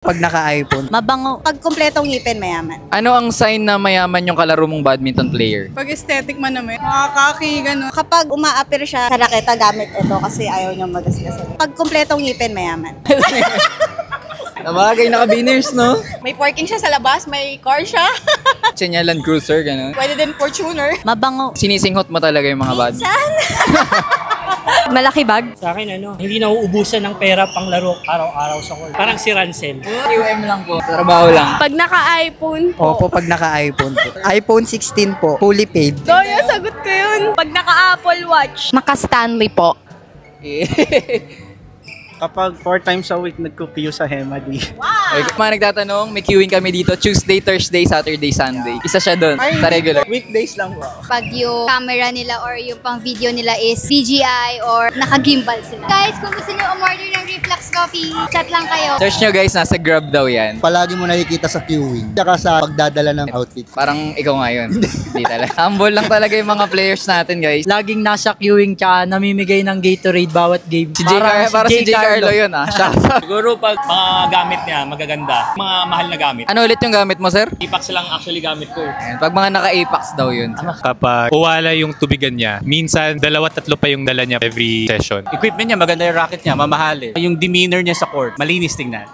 Pag naka-iPhone. Mabango. Pag kumpletong ngipin, mayaman. Ano ang sign na mayaman yung kalaro mong badminton player? Pag aesthetic man naman, makakaki, gano'n. Kapag uma-appear siya sa raketa, gamit ito kasi ayaw niyang magasgasan. Pag kumpletong ngipin, mayaman. Nabagay, naka-beaners, no? May parking siya sa labas, may car siya. Sinyalan cruiser, gano'n. Pwede din Fortuner. Mabango. Sinisinghot mo talaga yung mga badminton. Saan? Malaki bag? Sa akin, hindi nauubusan ng pera pang laro araw-araw sa court. Parang si Rancel. UM lang po. Trabaho lang. Pag naka-iPhone po. Opo, pag naka-iPhone po. iPhone 16 po, fully paid. Kaya sagot ko yun. Pag naka-Apple Watch. Naka-Stanley po. Kapag 4 times a week nagko-queue sa Hemadi. Okay, kung mga nagtatanong, may queuing kami dito Tuesday, Thursday, Saturday, Sunday. Isa siya doon, sa regular. Weekdays lang po. Pag yung camera nila or yung pang video nila is DJI or naka-gimbal sila. Guys, kung gusto nyo umorder ng Reflux Coffee, chat lang kayo. Search nyo guys, nasa Grab daw yan. Palagi mo nakikita sa queuing. Tsaka sa pagdadala ng outfit. Parang ikaw ngayon. Hindi talaga. Humble lang talaga yung mga players natin guys. Laging nasa queuing tsaka namimigay ng Gatorade bawat game. Si J. Carlo yun ah. Siguro pag mga gamit niya, magaganda. Mga mahal na gamit. Ano ulit yung gamit mo sir? Apex lang actually gamit ko. Ayan, pag mga naka-Apex daw yun. Kapag uwala yung tubigan niya, minsan 2-3 pa yung dala niya every session. Equipment niya, maganda yung racket niya, mamahal eh. Yung demeanor niya sa court, malinis tingnan.